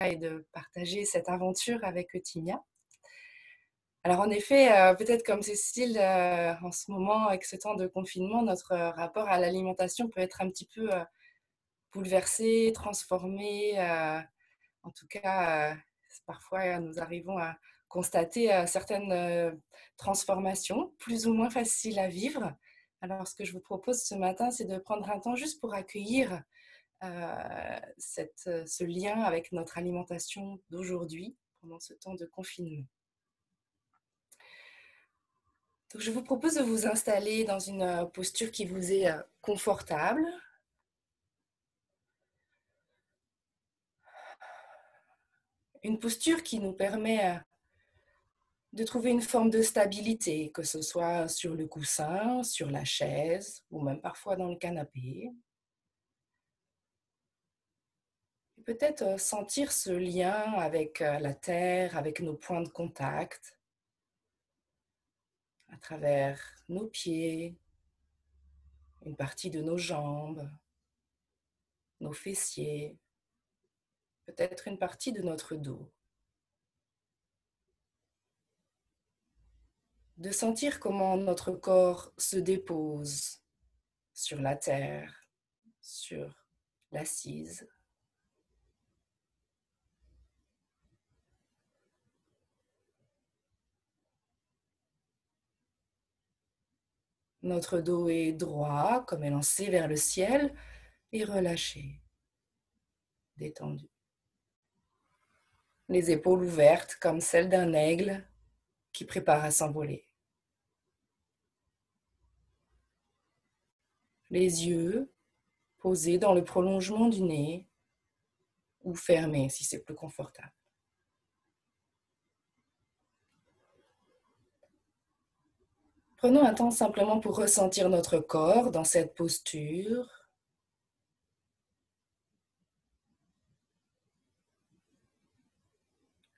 et de partager cette aventure avec Timia. Alors en effet, peut-être comme Cécile, en ce moment, avec ce temps de confinement, notre rapport à l'alimentation peut être un petit peu bouleversé, transformé. En tout cas, parfois, nous arrivons à constater certaines transformations, plus ou moins faciles à vivre. Alors, ce que je vous propose ce matin, c'est de prendre un temps juste pour accueillir ce lien avec notre alimentation d'aujourd'hui pendant ce temps de confinement. Donc, je vous propose de vous installer dans une posture qui vous est confortable. Une posture qui nous permet de trouver une forme de stabilité, que ce soit sur le coussin, sur la chaise ou même parfois dans le canapé. Et peut-être sentir ce lien avec la terre, avec nos points de contact, à travers nos pieds, une partie de nos jambes, nos fessiers, peut-être une partie de notre dos. De sentir comment notre corps se dépose sur la terre, sur l'assise. Notre dos est droit, comme élancé vers le ciel, et relâché, détendu. Les épaules ouvertes, comme celles d'un aigle qui prépare à s'envoler. Les yeux posés dans le prolongement du nez, ou fermés si c'est plus confortable. Prenons un temps simplement pour ressentir notre corps dans cette posture.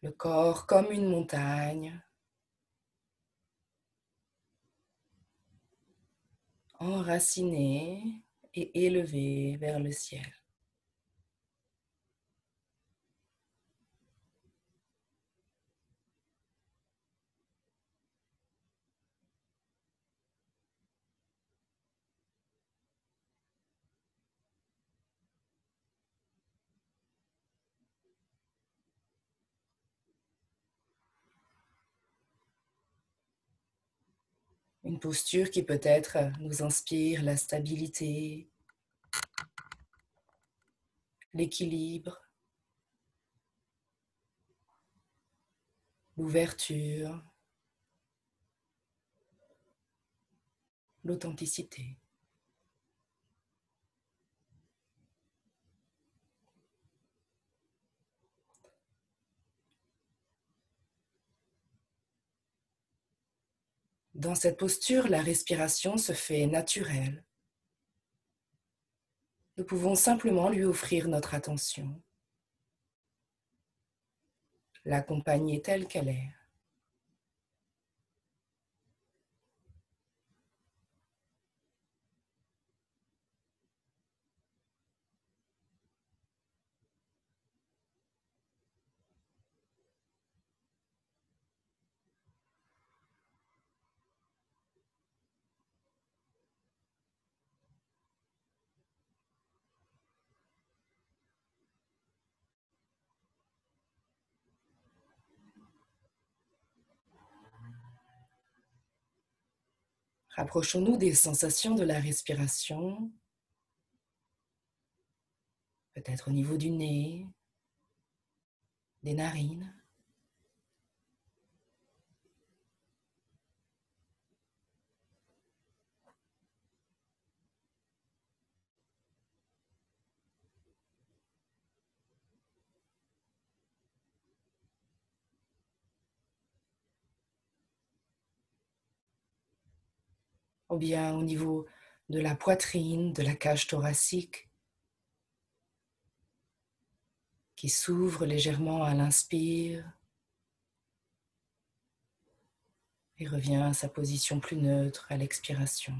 Le corps comme une montagne, enraciné et élevé vers le ciel. Une posture qui peut-être nous inspire la stabilité, l'équilibre, l'ouverture, l'authenticité. Dans cette posture, la respiration se fait naturelle. Nous pouvons simplement lui offrir notre attention, l'accompagner telle qu'elle est. Rapprochons-nous des sensations de la respiration, peut-être au niveau du nez, des narines. Ou bien au niveau de la poitrine, de la cage thoracique, qui s'ouvre légèrement à l'inspire et revient à sa position plus neutre à l'expiration.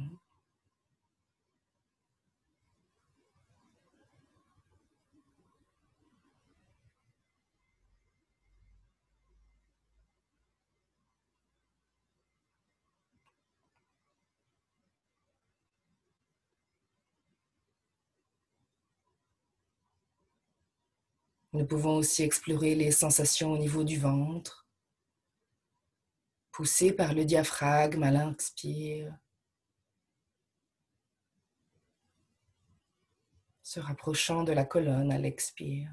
Nous pouvons aussi explorer les sensations au niveau du ventre, poussées par le diaphragme à l'inspire, se rapprochant de la colonne à l'expire.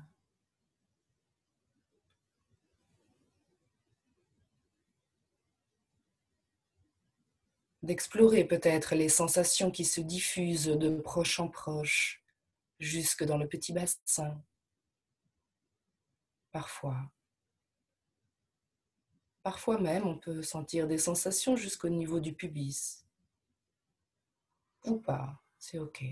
D'explorer peut-être les sensations qui se diffusent de proche en proche, jusque dans le petit bassin, parfois. Parfois même, on peut sentir des sensations jusqu'au niveau du pubis. Ou pas, c'est OK.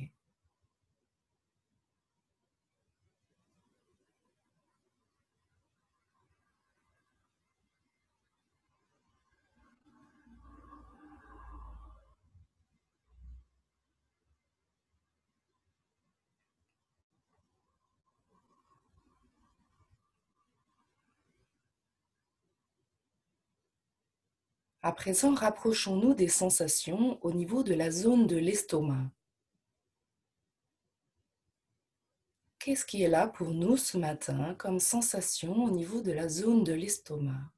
À présent, rapprochons-nous des sensations au niveau de la zone de l'estomac. Qu'est-ce qui est là pour nous ce matin comme sensation au niveau de la zone de l'estomac?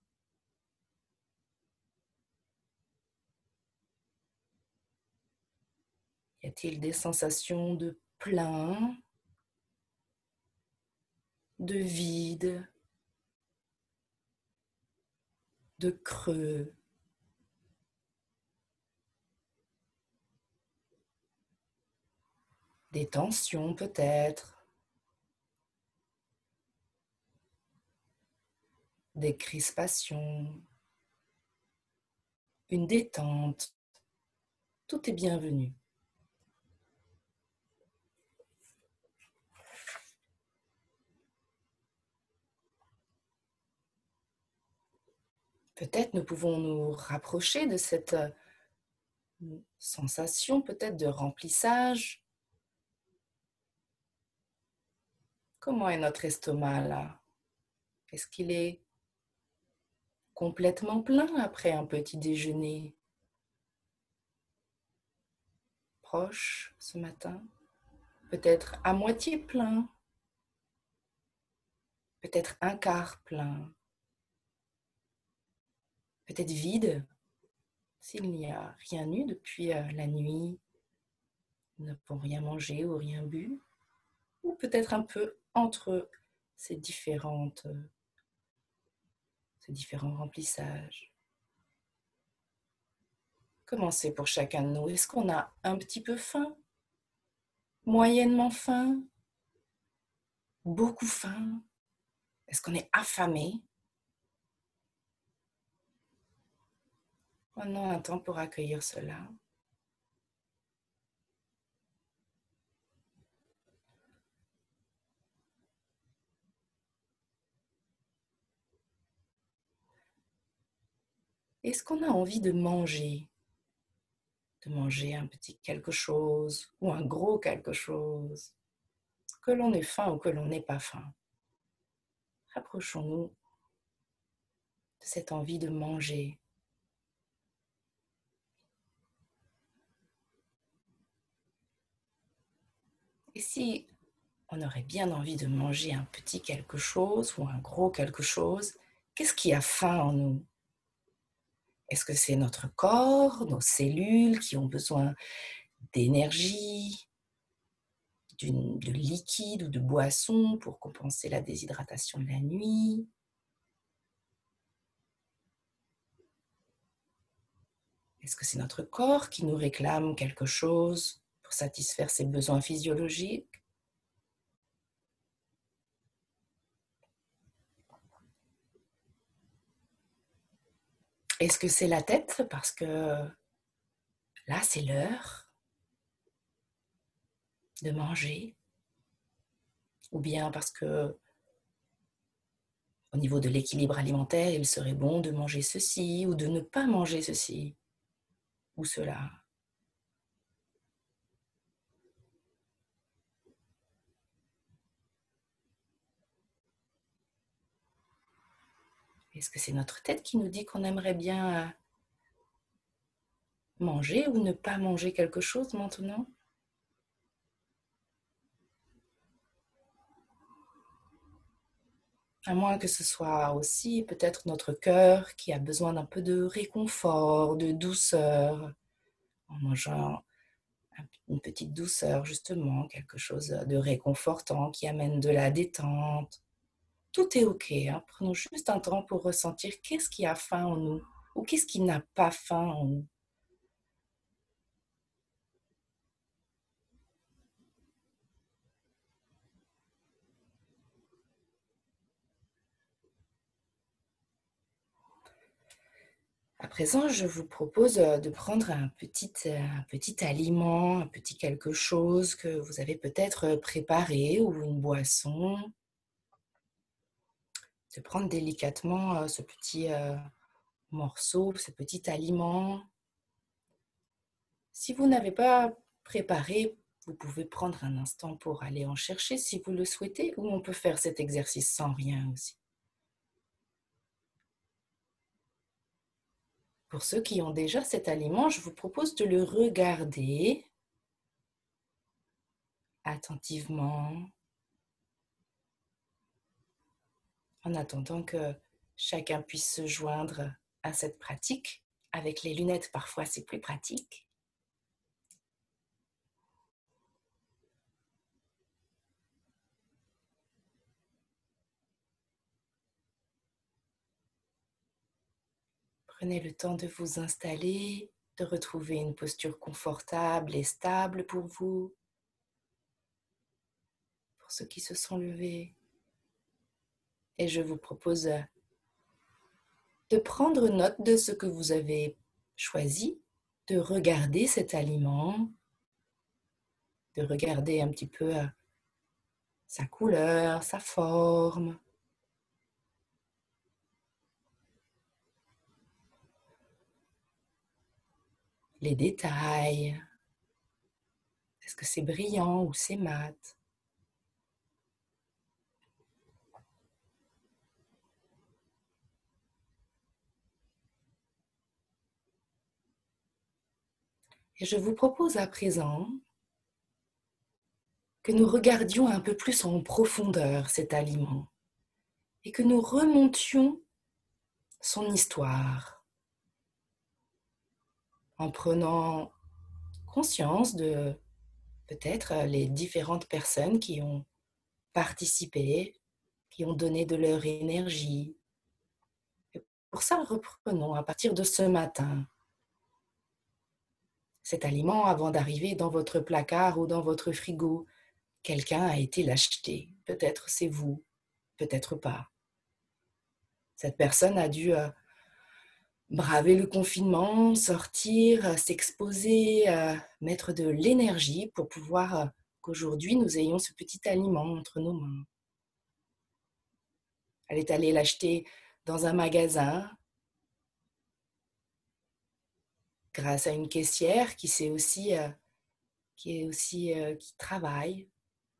Y a-t-il des sensations de plein, de vide, de creux? Des tensions peut-être, des crispations, une détente. Tout est bienvenu. Peut-être nous pouvons nous rapprocher de cette sensation peut-être de remplissage. Comment est notre estomac là? Est-ce qu'il est complètement plein après un petit déjeuner? Proche ce matin? Peut-être à moitié plein? Peut-être un quart plein? Peut-être vide s'il n'y a rien eu depuis la nuit, nous n'avons rien mangé ou rien bu? Ou peut-être un peu entre ces différents remplissages. Comment c'est pour chacun de nous? Est-ce qu'on a un petit peu faim? Moyennement faim? Beaucoup faim? Est-ce qu'on est affamé? Prenons un temps pour accueillir cela. Est-ce qu'on a envie de manger? De manger un petit quelque chose ou un gros quelque chose? Que l'on ait faim ou que l'on n'ait pas faim. Rapprochons-nous de cette envie de manger. Et si on aurait bien envie de manger un petit quelque chose ou un gros quelque chose, qu'est-ce qui a faim en nous? Est-ce que c'est notre corps, nos cellules qui ont besoin d'énergie, de liquide ou de boisson pour compenser la déshydratation de la nuit? Est-ce que c'est notre corps qui nous réclame quelque chose pour satisfaire ses besoins physiologiques? Est-ce que c'est la tête parce que là, c'est l'heure de manger? Ou bien parce que au niveau de l'équilibre alimentaire, il serait bon de manger ceci ou de ne pas manger ceci ou cela? Est-ce que c'est notre tête qui nous dit qu'on aimerait bien manger ou ne pas manger quelque chose maintenant? À moins que ce soit aussi peut-être notre cœur qui a besoin d'un peu de réconfort, de douceur, en mangeant une petite douceur justement, quelque chose de réconfortant qui amène de la détente. Tout est OK, hein. Prenons juste un temps pour ressentir qu'est-ce qui a faim en nous ou qu'est-ce qui n'a pas faim en nous. À présent, je vous propose de prendre un petit aliment, un petit quelque chose que vous avez peut-être préparé ou une boisson, de prendre délicatement ce petit morceau, ce petit aliment. Si vous n'avez pas préparé, vous pouvez prendre un instant pour aller en chercher si vous le souhaitez, ou on peut faire cet exercice sans rien aussi. Pour ceux qui ont déjà cet aliment, je vous propose de le regarder attentivement en attendant que chacun puisse se joindre à cette pratique. Avec les lunettes, parfois, c'est plus pratique. Prenez le temps de vous installer, de retrouver une posture confortable et stable pour vous, pour ceux qui se sont levés. Et je vous propose de prendre note de ce que vous avez choisi, de regarder cet aliment, de regarder un petit peu sa couleur, sa forme, les détails. Est-ce que c'est brillant ou c'est mat? Et je vous propose à présent que nous regardions un peu plus en profondeur cet aliment et que nous remontions son histoire en prenant conscience de peut-être les différentes personnes qui ont participé, qui ont donné de leur énergie. Et pour ça, reprenons à partir de ce matin cet aliment avant d'arriver dans votre placard ou dans votre frigo. Quelqu'un a été l'acheter. Peut-être c'est vous, peut-être pas. Cette personne a dû braver le confinement, sortir, s'exposer, mettre de l'énergie pour pouvoir qu'aujourd'hui nous ayons ce petit aliment entre nos mains. Elle est allée l'acheter dans un magasin grâce à une caissière qui travaille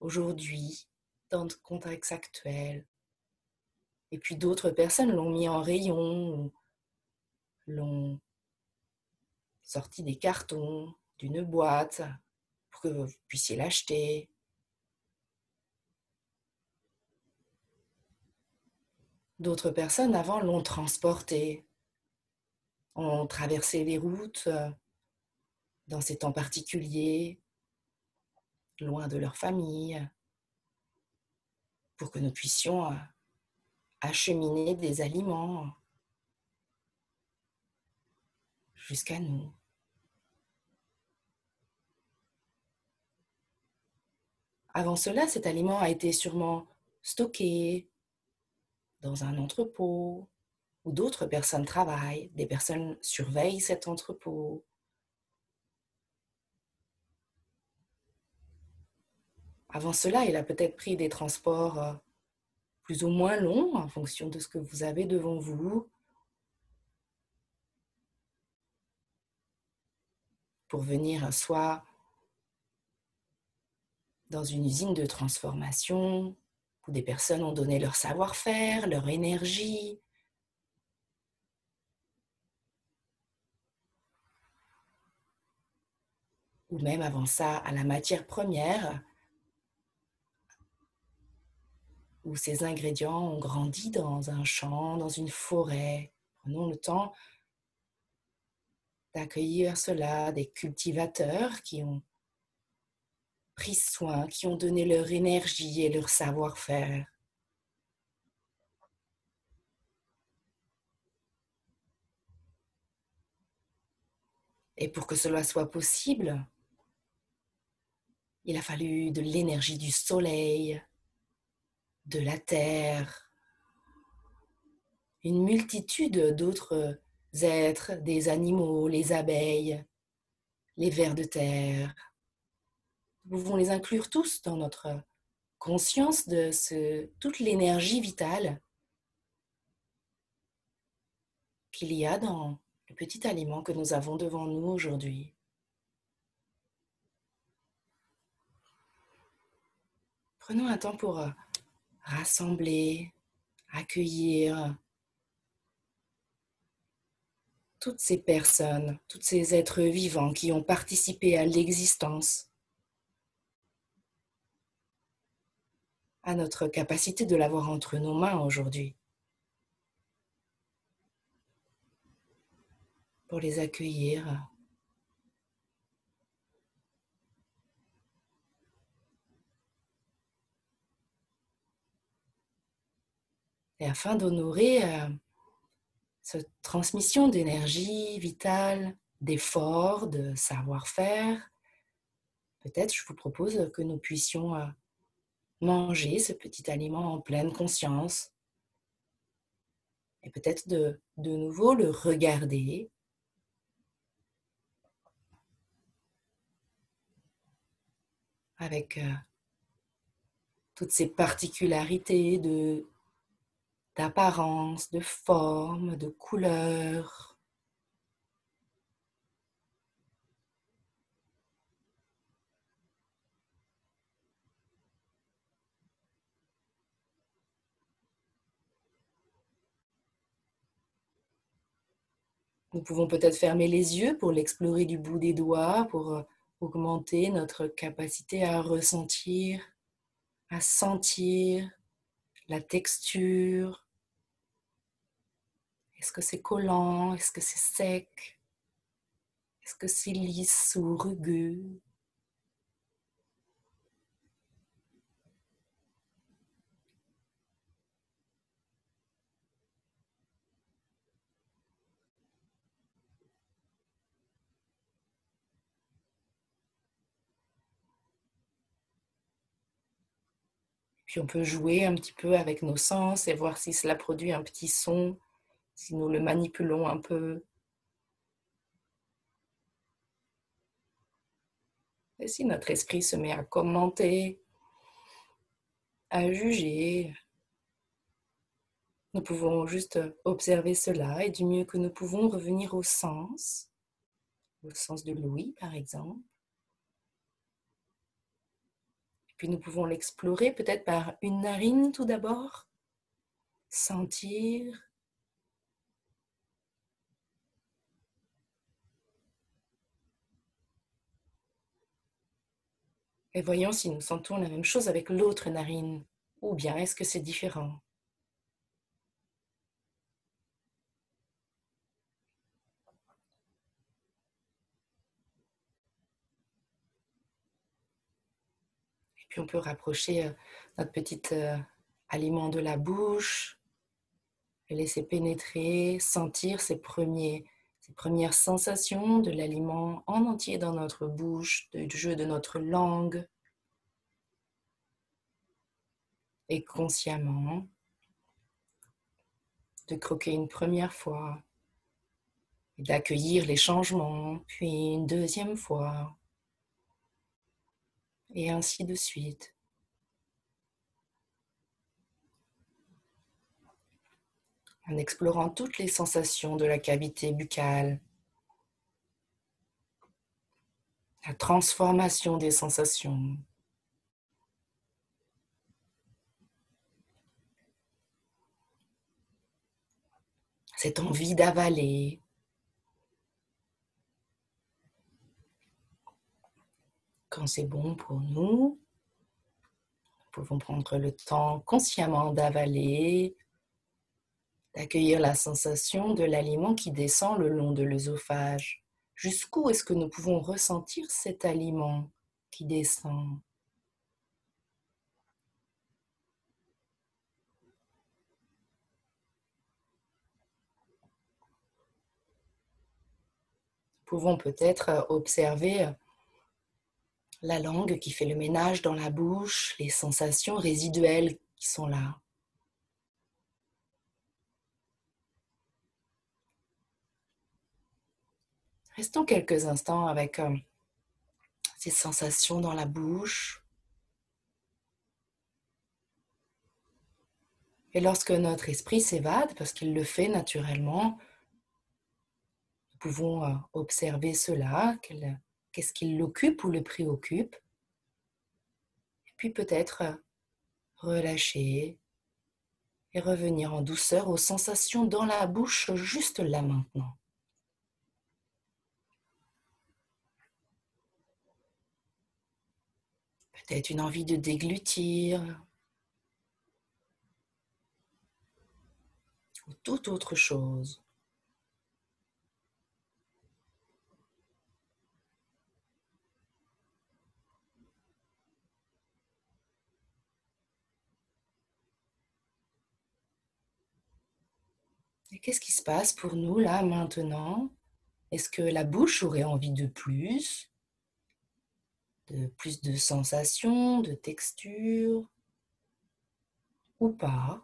aujourd'hui dans le contexte actuel. Et puis d'autres personnes l'ont mis en rayon, ou l'ont sorti des cartons, d'une boîte, pour que vous puissiez l'acheter. D'autres personnes avant l'ont transporté, ont traversé les routes dans ces temps particuliers, loin de leur famille, pour que nous puissions acheminer des aliments jusqu'à nous. Avant cela, cet aliment a été sûrement stocké dans un entrepôt où d'autres personnes travaillent, des personnes surveillent cet entrepôt. Avant cela, il a peut-être pris des transports plus ou moins longs en fonction de ce que vous avez devant vous pour venir soit dans une usine de transformation où des personnes ont donné leur savoir-faire, leur énergie, ou même avant ça à la matière première où ces ingrédients ont grandi dans un champ, dans une forêt. Prenons le temps d'accueillir cela, des cultivateurs qui ont pris soin, qui ont donné leur énergie et leur savoir-faire. Et pour que cela soit possible, il a fallu de l'énergie du soleil, de la terre, une multitude d'autres êtres, des animaux, les abeilles, les vers de terre. Nous pouvons les inclure tous dans notre conscience de toute l'énergie vitale qu'il y a dans le petit aliment que nous avons devant nous aujourd'hui. Prenons un temps pour rassembler, accueillir toutes ces personnes, tous ces êtres vivants qui ont participé à l'existence, à notre capacité de l'avoir entre nos mains aujourd'hui, pour les accueillir. Et afin d'honorer cette transmission d'énergie vitale, d'effort, de savoir-faire, peut-être je vous propose que nous puissions manger ce petit aliment en pleine conscience et peut-être de nouveau le regarder avec toutes ces particularités d'apparence, de forme, de couleur. Nous pouvons peut-être fermer les yeux pour l'explorer du bout des doigts, pour augmenter notre capacité à ressentir, à sentir la texture. Est-ce que c'est collant? Est-ce que c'est sec? Est-ce que c'est lisse ou rugueux? Puis on peut jouer un petit peu avec nos sens et voir si cela produit un petit son, si nous le manipulons un peu. Et si notre esprit se met à commenter, à juger, nous pouvons juste observer cela et du mieux que nous pouvons revenir au sens de l'ouïe par exemple. Et puis nous pouvons l'explorer peut-être par une narine tout d'abord, sentir. Et voyons si nous sentons la même chose avec l'autre narine, ou bien est-ce que c'est différent? Et puis on peut rapprocher notre petit aliment de la bouche, le laisser pénétrer, sentir ces premières sensations de l'aliment en entier dans notre bouche, du jeu de notre langue. Et consciemment, de croquer une première fois, et d'accueillir les changements, puis une deuxième fois, et ainsi de suite. En explorant toutes les sensations de la cavité buccale, la transformation des sensations. Cette envie d'avaler, quand c'est bon pour nous, Pouvons prendre le temps consciemment d'avaler, d'accueillir la sensation de l'aliment qui descend le long de l'œsophage. Jusqu'où est-ce que nous pouvons ressentir cet aliment qui descend? Nous pouvons peut-être observer la langue qui fait le ménage dans la bouche, les sensations résiduelles qui sont là. Restons quelques instants avec ces sensations dans la bouche. Et lorsque notre esprit s'évade, parce qu'il le fait naturellement, nous pouvons observer cela, qu'est-ce qui l'occupe ou le préoccupe. Et puis peut-être relâcher et revenir en douceur aux sensations dans la bouche juste là maintenant. Peut-être une envie de déglutir ou toute autre chose. Et qu'est-ce qui se passe pour nous là maintenant? Est-ce que la bouche aurait envie de plus? De plus de sensations, de textures ou pas?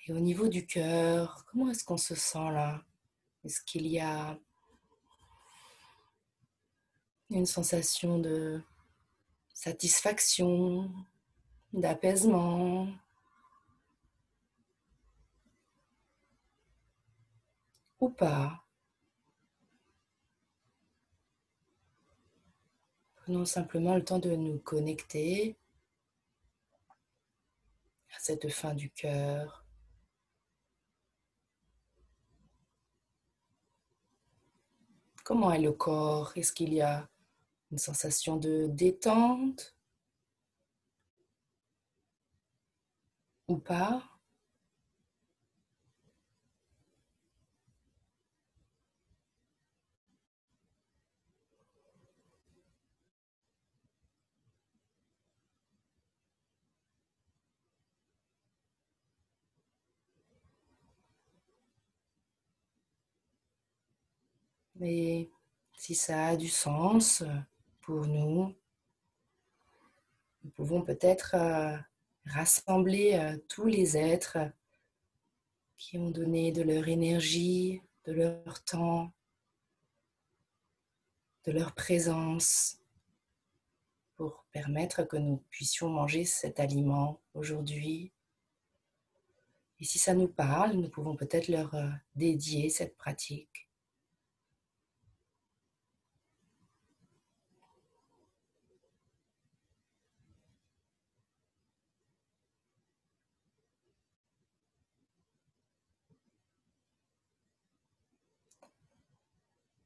Et au niveau du cœur, comment est-ce qu'on se sent là? Est-ce qu'il y a une sensation de satisfaction, d'apaisement ou pas? Prenons simplement le temps de nous connecter à cette fin du cœur. Comment est le corps? Est-ce qu'il y a une sensation de détente ou pas? Et si ça a du sens pour nous, nous pouvons peut-être rassembler tous les êtres qui ont donné de leur énergie, de leur temps, de leur présence pour permettre que nous puissions manger cet aliment aujourd'hui. Et si ça nous parle, nous pouvons peut-être leur dédier cette pratique.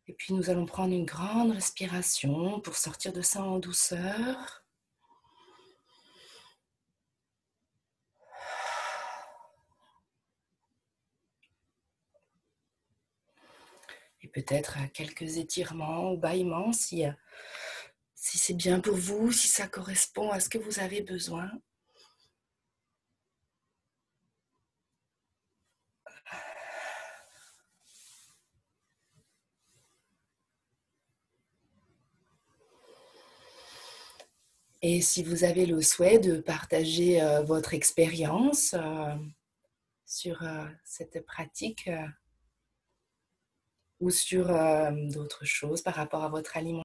Et puis nous allons prendre une grande respiration pour sortir de ça en douceur. Et peut-être quelques étirements ou bâillements si c'est bien pour vous, si ça correspond à ce que vous avez besoin. Et si vous avez le souhait de partager votre expérience sur cette pratique ou sur d'autres choses par rapport à votre alimentation,